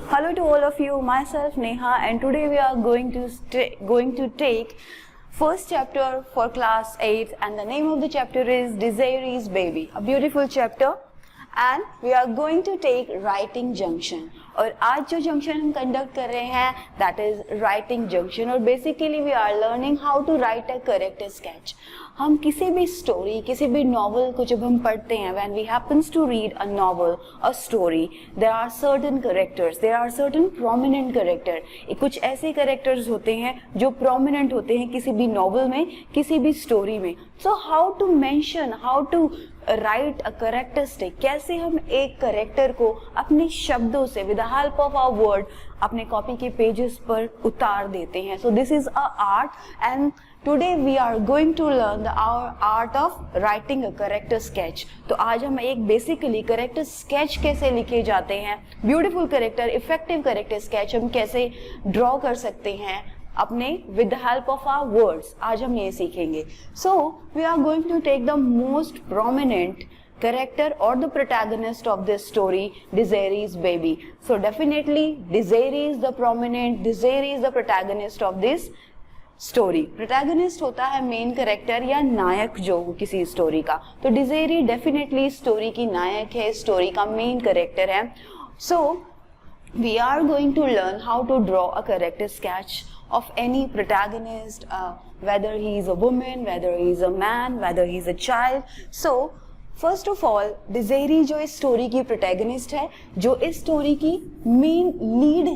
Hello to all of you, myself Neha, and today we are going to take first chapter for class 8, and the name of the chapter is Desiree's Baby, a beautiful chapter, and we are going to take writing junction. और आज जो junction हम conduct कर रहे हैं that is writing junction, और basically we are learning how to write a correct sketch. हम किसी भी स्टोरी, किसी भी नॉवल को जब हम पढ़ते हैं, when we happens to read a novel, a story, there are certain characters, there are certain prominent character. कुछ ऐसे कैरेक्टर्स होते हैं जो प्रोमिनेंट होते हैं किसी भी नॉवल में, किसी भी स्टोरी में. So how to mention, how to write a characteristic, कैसे हम एक कैरेक्टर को अपने शब्दों से with the help of our word अपने कॉपी के पेजेस पर उतार देते हैं. So this is a art, and today we are going to learn our art of writing a character sketch. तो आज हम एक बेसिकली कैरेक्टर स्केच कैसे लिखे जाते हैं, beautiful character, effective character sketch हम कैसे ड्रॉ कर सकते हैं अपने with the help of our words, आज हम ये सीखेंगे. So we are going to take the most prominent character or the protagonist of this story, Desiree's Baby. So definitely Desiree is the prominent, Desiree is the protagonist of this story. Protagonist होता है main character या नायक जो किसी story का. तो Desiree definitely story की नायक है, story का मेन कैरेक्टर है. So we are going to learn how to draw a character sketch of any protagonist, whether he is a woman, whether he is a man, whether he is a child. So first of all Desiree जो इस story की protagonist है, जो इस story की main lead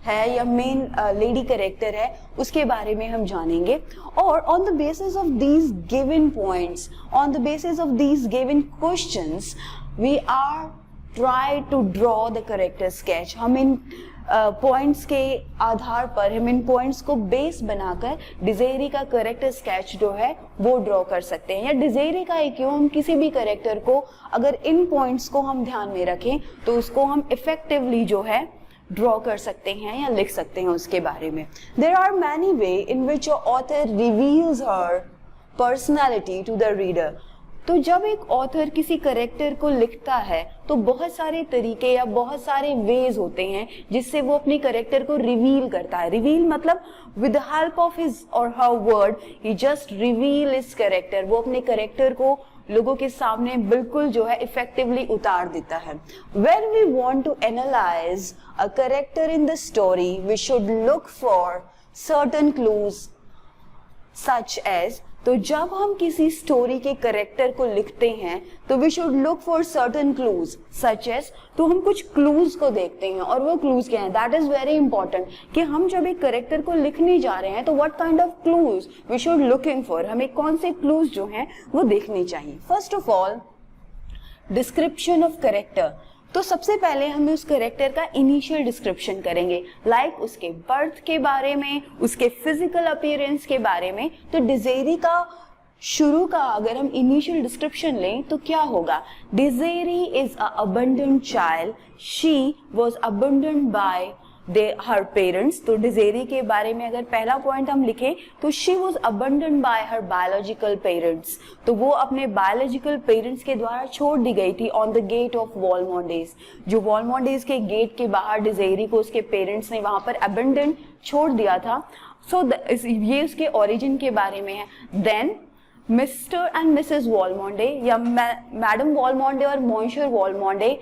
है या main lady character है, उसके बारे में हम जानेंगे. और on the basis of these given points, on the basis of these given questions, we are try to draw the character sketch. हम इन पॉइंट्स के आधार पर, हम इन पॉइंट्स को बेस बनाकर डिज़ेरी का कैरेक्टर स्केच जो है वो ड्रॉ कर सकते हैं. या डिज़ेरी का ही क्यों, हम किसी भी कैरेक्टर को अगर इन पॉइंट्स को हम ध्यान में रखें तो उसको हम इफेक्टिवली जो है ड्रॉ कर सकते हैं या लिख सकते हैं उसके बारे में. There are many way in which author reveals her personality to the reader. तो जब एक ऑथर किसी कैरेक्टर को लिखता है तो बहुत सारे तरीके या बहुत सारे वेज होते हैं जिससे वो अपनी कैरेक्टर को रिवील करता है. रिवील मतलब with the help of his और हर वर्ड ही जस्ट रिवील हिज कैरेक्टर. वो अपने कैरेक्टर को लोगों के सामने बिल्कुल जो है इफेक्टिवली उतार देता है. When we want to analyse a character in the story, we should look for certain clues such as. तो जब हम किसी स्टोरी के कैरेक्टर को लिखते हैं तो we should look for certain clues such as. तो हम कुछ क्लूज को देखते हैं, और वो क्लूज क्या है, दैट इज वेरी इंपॉर्टेंट कि हम जब एक कैरेक्टर को लिखने जा रहे हैं तो what kind of clues we should looking for. हमें कौन से क्लूज जो हैं वो देखने चाहिए. First of all description of character. तो सबसे पहले हमें उस कैरेक्टर का इनिशियल डिस्क्रिप्शन करेंगे, लाइक उसके बर्थ के बारे में, उसके फिजिकल अपीयरेंस के बारे में. तो डिज़ेरी का शुरू का अगर हम इनिशियल डिस्क्रिप्शन लें तो क्या होगा, Desiree is a abandoned child, she was abandoned by her parents. तो डिज़ेरी के बारे में अगर पहला पॉइंट हम लिखें तो she was abandoned by her biological parents. तो वो अपने बायोलॉजिकल पेरेंट्स के द्वारा छोड़ दी गई थी ऑन द गेट ऑफ वॉलमोंडेज. जो वॉलमोंडेज के गेट के बाहर डिज़ेरी को उसके पेरेंट्स ने वहां पर अबंडेंट छोड़ दिया था. सो ये उसके ओरिजिन के बारे में है. देन मिस्टर एंड मिसेस वॉलमोंडे या मैडम वॉलमोंडे और मॉन्शर वॉलमोंडे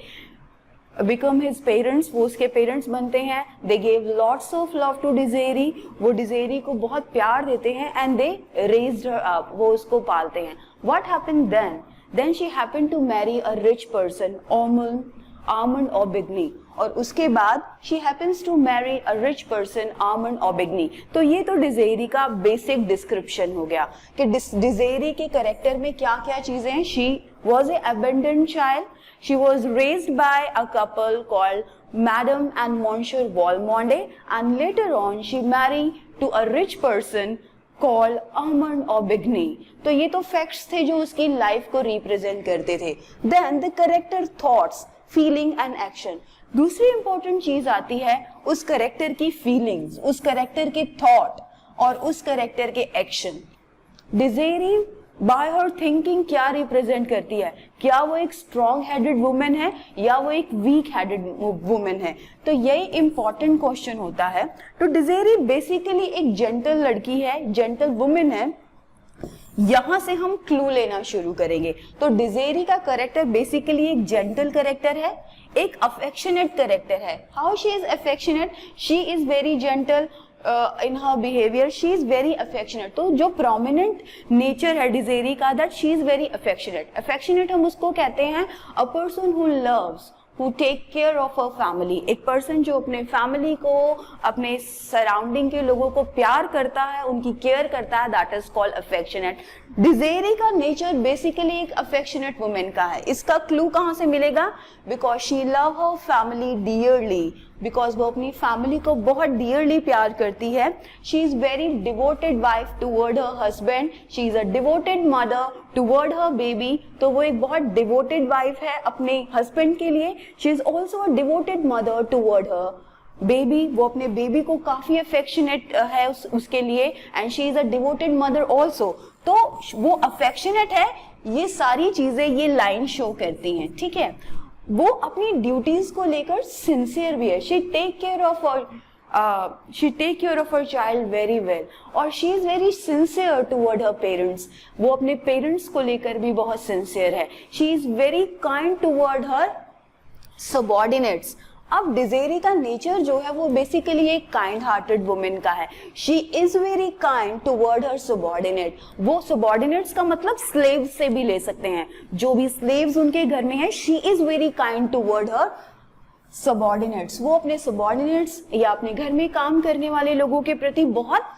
become his parents, वो उसके पेरेंट्स बनते हैं. they gave lots of love to डिज़ेरी, वो डिज़ेरी को बहुत प्यार देते हैं, and they raised her up, वो उसको पालते हैं. what happened then she happened to marry a rich person, Armand Aubigny. और उसके बाद she happens to marry a rich person, Armand Aubigny. तो ये तो डिज़ेरी का बेसिक डिस्क्रिप्शन हो गया कि डिज़ेरी के कैरेक्टर में क्या क्या चीजें हैं. she was a abandoned child, she was raised by a couple called Madame and Monsieur Valmont, and later on she married to a rich person called Armand Aubigny. तो ये तो फैक्ट्स थे जो उसकी लाइफ को रिप्रेजेंट करते थे. Then the character thoughts, feeling and action. दूसरी इंपॉर्टेंट चीज आती है उस कैरेक्टर की फीलिंग्स, उस कैरेक्टर के थॉट और उस कैरेक्टर के एक्शन. डिज़ेरी बाय हर थिंकिंग क्या रिप्रेजेंट करती है, क्या वो एक स्ट्रॉन्ग हेडेड वुमेन है या वो एक वीक हेडेड वुमेन है। तो यही इंपॉर्टेंट क्वेश्चन होता है। तो डिजेरी बेसिकली एक जेंटल लड़की है, जेंटल वुमेन है। यहां से हम क्लू लेना शुरू करेंगे। तो डिजेरी का कैरेक्टर बेसिकली एक जेंटल कैरेक्टर है, एक अफेक्शनेट कैरेक्टर है। How she is affectionate, she is very gentle in her behavior, she is very affectionate। तो जो prominent nature है डिजेरी का, that she is very affectionate। affectionate हम उसको कहते हैं a person who loves, who take care of her family। एक person जो अपने family को, अपने surrounding के लोगों को प्यार करता है, उनकी केयर करता है, that is called affectionate। डिजेरी का नेचर बेसिकली एक affectionate woman का है। इसका क्लू कहाँ से मिलेगा, because she love her family dearly, because वो अपनी फैमिली को बहुत डियरली प्यार करती है। She is very devoted wife toward her husband, she is a devoted mother toward her baby. तो वो एक बहुत डिवोटेड वाइफ है अपने हस्बैंड के लिए। She is also a devoted mother toward her baby, वो अपने बेबी को काफी अफेक्शनेट है उसके लिए। And she is a devoted mother also. तो वो अफेक्शनेट है, ये सारी चीजें ये लाइन शो करती हैं, ठीक है। वो अपनी ड्यूटीज को लेकर सिंसियर भी है। She take care of her child very well, और she is very sincere toward her parents. वो अपने पेरेंट्स को लेकर भी बहुत सिंसियर है। She is very kind toward her subordinates. अब डिजेरी का नेचर जो है वो बेसिकली एक काइंड हार्टेड वुमेन का है। She is very kind toward her subordinate. वो सबॉर्डिनेट्स का मतलब स्लेव्स से भी ले सकते हैं, जो भी स्लेव्स उनके घर में है। She is very kind toward her subordinates. वो अपने सबॉर्डिनेट्स या अपने घर में काम करने वाले लोगों के प्रति बहुत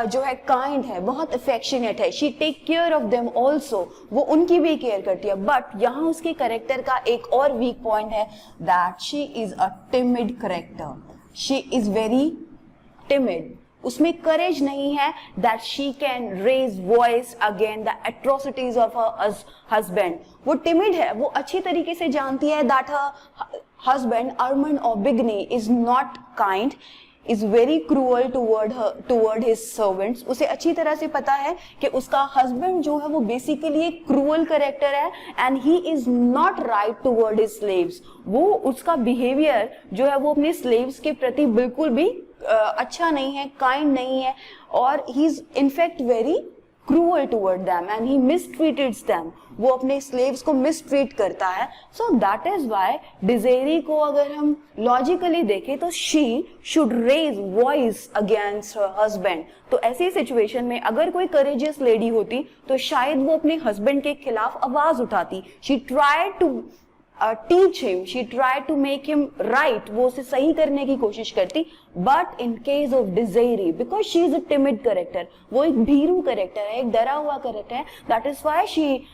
जो है काइंड है, बहुत अफेक्शनेट है। She take care of them also, वो उनकी भी केयर करती है। बट यहाँ उसके कैरेक्टर का एक और वीक पॉइंट है, that she is a timid character. She is very timid, उसमें करेज नहीं है that she can raise voice against the atrocities of her husband. वो टिमिड है, वो अच्छी तरीके से जानती है that her husband Armand Aubigny is not kind, is very cruel toward his servants। उसे अच्छी तरह से पता है कि उसका हस्बैंड जो है वो बेसिकली एक क्रूअल कैरेक्टर है, and he is not right toward his slaves. वो उसका बिहेवियर जो है वो अपने स्लेव्स के प्रति बिल्कुल भी अच्छा नहीं है, काइंड नहीं है, और he is in fact very cruel toward them and he mistreats them. वो अपने स्लेव्स को मिसट्रीट करता है। So that is why Desiree को अगर हम लॉजिकली देखें तो she should raise voice against her husband. तो ऐसी सिचुएशन में अगर कोई करेजियस लेडी होती तो शायद वो अपने हस्बैंड के खिलाफ आवाज उठाती। She tried to teach him, she tried to make him right, वो उसे सही करने की कोशिश करती। But in case of Desiree, because she is a timid character, वो एक भीरू कैरेक्टर है, एक डरा हुआ कैरेक्टर है, that is why she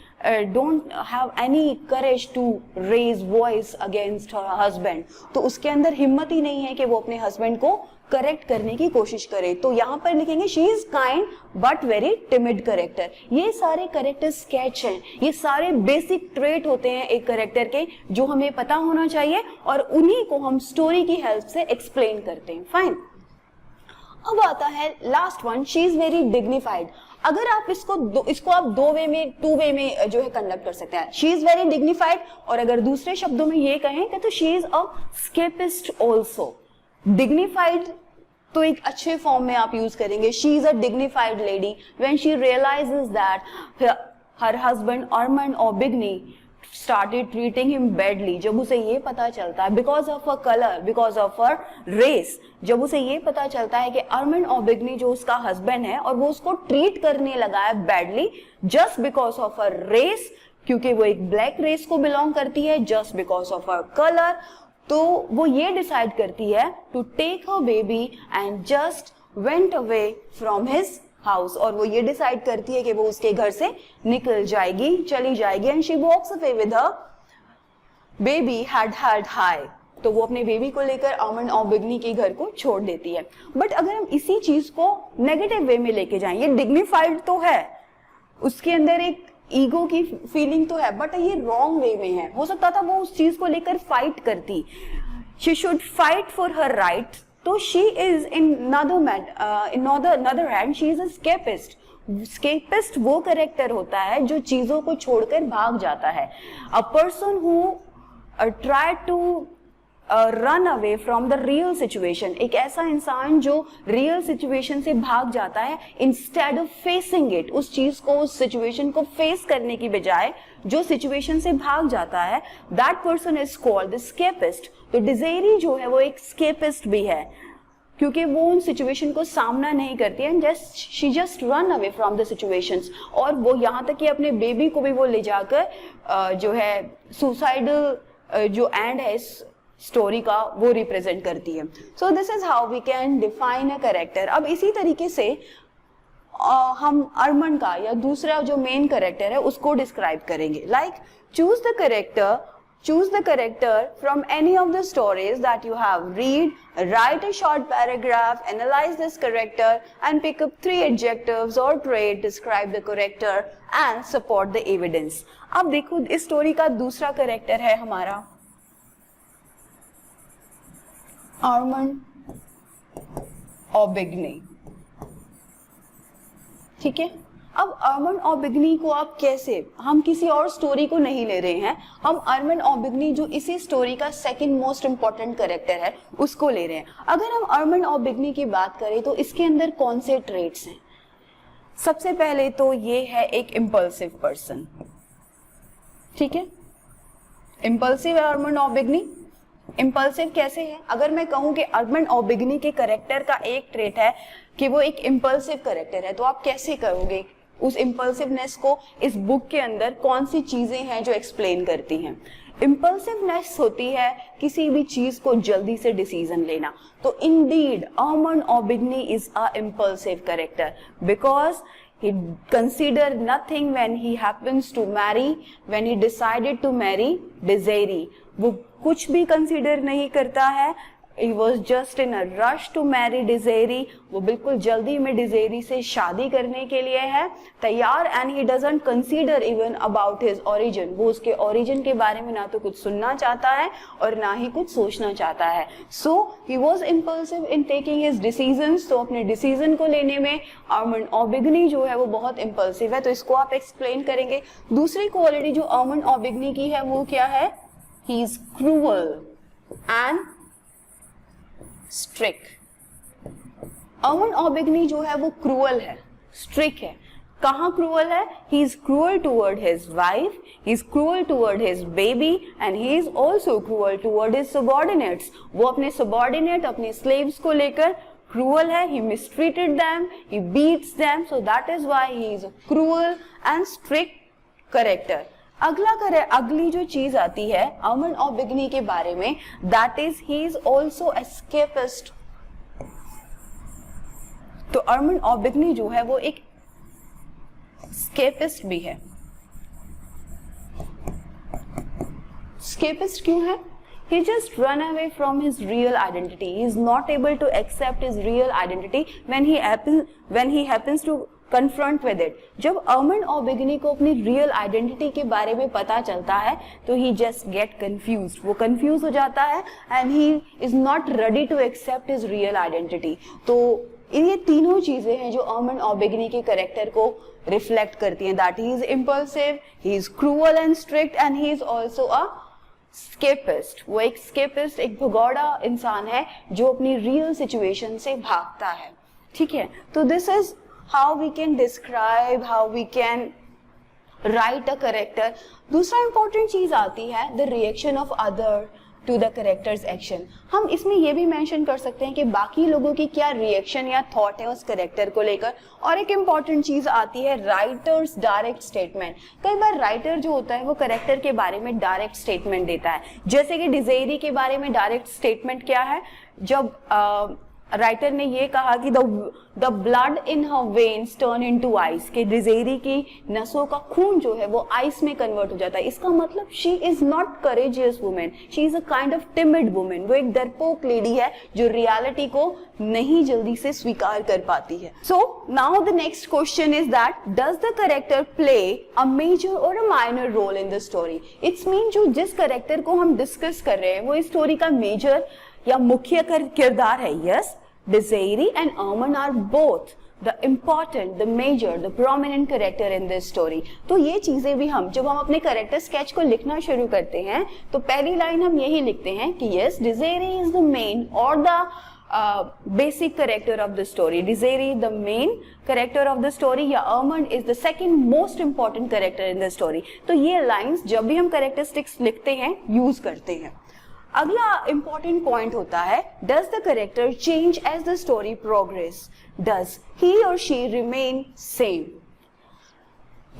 don't have any courage to raise voice against her husband। तो उसके अंदर हिम्मत ही नहीं है कि वो अपने हस्बैंड को करेक्ट करने की कोशिश करे। तो यहाँ पर लिखेंगे she is kind but very timid character. ये सारे कैरेक्टर स्केच हैं, ये सारे बेसिक ट्रेट होते हैं एक कैरेक्टर के, जो हमें पता होना चाहिए, और उन्हीं को हम स्टोरी की हेल्प से एक्सप्लेन करते हैं। फाइन, अब आता है last one, she is very dignified. अगर आप इसको आप टू वे में जो है कंडक्ट कर सकते हैं। शी इज वेरी डिग्निफाइड, और अगर दूसरे शब्दों में ये कहें तो she is a escapist also. Dignified तो एक अच्छे फॉर्म में आप यूज करेंगे, she is a dignified lady when she realises that her husband Armand Aubigny started treating him badly। जब उसे ये पता चलता है because of her color, because of her race, जब उसे ये पता चलता है कि अर्मन ऑबिग्नी जो उसका हस्बैंड है और वो उसको ट्रीट करने लगा है badly just because of her race, क्योंकि वो एक ब्लैक रेस को बिलोंग करती है, just because of her color, तो वो ये डिसाइड करती है to take her baby and just went away from his house. और वो ये डिसाइड करती है कि वो उसके घर से निकल जाएगी, चली जाएगी। And she walks away with her baby had held high. तो वो अपने बेबी को लेकर अर्मन ऑबिग्नी के घर को छोड़ देती है। बट अगर हम इसी चीज को नेगेटिव वे में लेके जाएं, ये डिग्निफाइड तो है, उसके अंदर एक ईगो की फीलिंग तो है, बट ये रॉन्ग वे में है। हो सकता था वो उस चीज को लेकर फाइट करती। She should fight for her right तो she is in another hand she is a escapist. Escapist वो करेक्टर होता है जो चीजों को छोड़कर भाग जाता है. A person who try to run away from the real situation. एक ऐसा इंसान जो रियल सिचुएशन से भाग जाता है इंस्टेड ऑफ फेसिंग इट. उस चीज को, उस सिचुएशन को फेस करने की बजाय जो सिचुएशन से भाग जाता है, that person is called the escapist. तो डिज़ायरी जो है वो एक स्केपिस्ट भी है क्योंकि वो उन सिचुएशन को सामना नहीं करती है, just she just run away from the situations. और वो यहाँ तक कि अपने बेबी को भी वो ले जाकर जो है सुसाइडल जो एंड है इस स्टोरी का वो रिप्रेजेंट करती है. So this is how we can define a character. अब इसी तरीके से हम अर्मन का या दूसरा जो मेन कैरेक्टर है उसको डिस्क्राइब करेंगे. Like choose the character from any of the stories that you have read, write a short paragraph, analyze this character and pick up 3 adjectives or traits, describe the character and support the evidence. अब देखो इस story का दूसरा character है हमारा अर्मन ऑबिग्नी. ठीक है. अब अर्मन ऑबिग्नी को आप कैसे, हम किसी और स्टोरी को नहीं ले रहे हैं, हम अर्मन ऑबिग्नी जो इसी स्टोरी का सेकंड मोस्ट इंपॉर्टेंट कैरेक्टर है उसको ले रहे हैं. अगर हम अर्मन ऑबिग्नी की बात करें तो इसके अंदर कौन से ट्रेट्स हैं? सबसे पहले तो ये है एक इम्पल्सिव पर्सन. ठीक है. इम्पल्सिव है अर्मन ऑबिग्नी. इम्पल्सिव कैसे है? अगर मैं कहूं कि अर्मन ऑबिग्नी के कैरेक्टर का एक ट्रेट है कि वो एक इम्पल्सिव कैरेक्टर है, तो आप कैसे कहोगे उस इम्पल्सिवनेस को इस बुक के अंदर कौन सी चीजें हैं जो एक्सप्लेन करती हैं? इम्पल्सिवनेस होती है किसी भी चीज को जल्दी से डिसीजन लेना. तो indeed Armand Aubigny is a impulsive character because he considered nothing when he happens to marry, when he decided to marry Desiree. वो कुछ भी कंसीडर नहीं करता है. He was just in a rush to marry Desiree. वो बिल्कुल जल्दी में डिज़ेरी से शादी करने के लिए है तैयार. and he doesn't consider even about his origin. वो उसके origin के बारे में ना तो कुछ सुनना चाहता है और ना ही कुछ सोचना चाहता है. So he was impulsive in taking his decisions. तो अपने डिसीजन को लेने में अर्मन ऑबिग्नी जो है वो बहुत इम्पल्सिव है. तो इसको आप एक्सप्लेन करेंगे. दूसरी क्वालिटी जो अर्मन ऑबिग्नी की है वो क्या है? He is cruel and strict. Arman ऑबिग्नी जो है वो क्रूअल है, स्ट्रिक्ट है. कहाँ क्रूअल है? he is cruel toward his wife, he is cruel toward his baby and he is also cruel toward his subordinates. वो अपने subordinate, अपने slaves को लेकर क्रूअल है. he mistreated them, he beats them, so that is why he is a cruel and strict character. अगली जो चीज आती है अर्मन ऑबिग्नी के बारे में, that is he is also escapist. तो अर्मन ऑबिग्नी जो है वो एक स्केपिस्ट भी है. स्केपिस्ट क्यों है? He just run away from his real identity. He is not able to accept his real identity when he happens to confront with it. जब अर्मन ऑबिग्नी को अपनी रियल आइडेंटिटी के बारे में पता चलता है तो he just get confused. वो confused हो जाता है and he is not ready to accept his real identity. तो ये तीनों चीजें हैं जो अर्मन ऑबिग्नी के कैरेक्टर को रिफ्लेक्ट करती हैं. That he is impulsive, he is cruel and strict and he is also a स्केपिस्ट. वो एक स्केपिस्ट, एक भगौड़ा इंसान है जो अपनी रियल सिचुएशन से भागता है. ठीक है. तो this is how we can describe, how we can write a character. दूसरा इंपॉर्टेंट चीज आती है the reaction of other to the character's action. हम इसमें यह भी मेंशन कर सकते हैं कि बाकी लोगों की क्या रिएक्शन या थॉट है उस कैरेक्टर को लेकर. और एक इंपॉर्टेंट चीज आती है राइटर्स डायरेक्ट स्टेटमेंट. कई बार राइटर जो होता है वो कैरेक्टर के बारे में डायरेक्ट स्टेटमेंट देता है. जैसे कि डिज़ेरी के बारे में डायरेक्ट स्टेटमेंट क्या है? जब राइटर ने ये कहा कि the blood in her veins turn into ice, कि डिज़ेरी की नसों का खून जो है वो आइस में कन्वर्ट हो जाता है. इसका मतलब she is not courageous women, she is a kind of timid women. वो एक डरपोक लेडी है जो रियलिटी को नहीं जल्दी से स्वीकार कर पाती है. So now the next question is that does the character play a major or a minor role in the story. It's mean जो जिस कैरेक्टर को हम डिस्कस कर रहे हैं वो इस स्टोरी का मेजर या मुख्य किरदार है. Yes, Desiree and Armand are both the important, the major, the prominent character in this story. तो ये चीजें भी हम जब हम अपने कैरेक्टर स्केच को लिखना शुरू करते हैं तो पहली लाइन हम यही लिखते हैं कि yes, डिज़ायरी is the main or the basic character of the story. डिज़ायरी the main character of the story या Arman is the second most important character in the story. तो ये लाइंस जब भी हम कैरेक्टरिस्टिक्स लिखते हैं यूज करते हैं. अगला इंपॉर्टेंट पॉइंट होता है, does the character change as the story progress, does he और शी रिमेन सेम.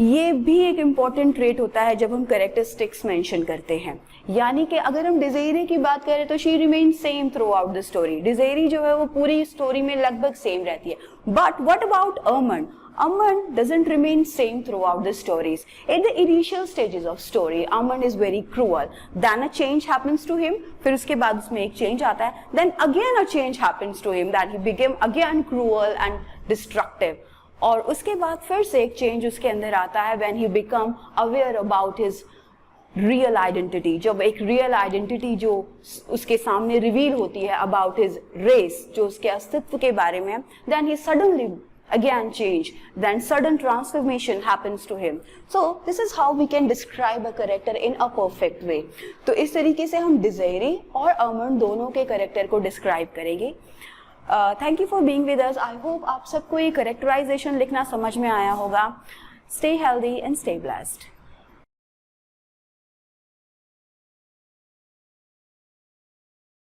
ये भी एक इंपॉर्टेंट ट्रेट होता है जब हम कैरेक्टरिस्टिक्स मेंशन करते हैं. यानी कि अगर हम डिज़ायरी की बात करें तो she remain same throughout the story. Desiree जो है वो पूरी स्टोरी में लगभग सेम रहती है. But what about Armand? Aman doesn't remain same throughout the stories. In the initial stages of story, Aman is very cruel. Then a change happens to him. फिर उसके बाद उसमें एक change आता है. Then again a change happens to him that he became again cruel and destructive. और उसके बाद फिर से एक change उसके अंदर आता है when he become aware about his real identity. जब एक real identity जो उसके सामने reveal होती है about his race, जो उसके अस्तित्व के बारे में, then he suddenly again change, then sudden transformation happens to him. So this is how we can describe a character in a perfect way. तो इस तरीके से हम डिज़ायरी और अर्मन दोनों के कैरेक्टर को डिस्क्राइब करेंगे. Thank you for being with us. I hope आप सबको ये कैरेक्टराइजेशन लिखना समझ में आया होगा. Stay healthy and stay blessed.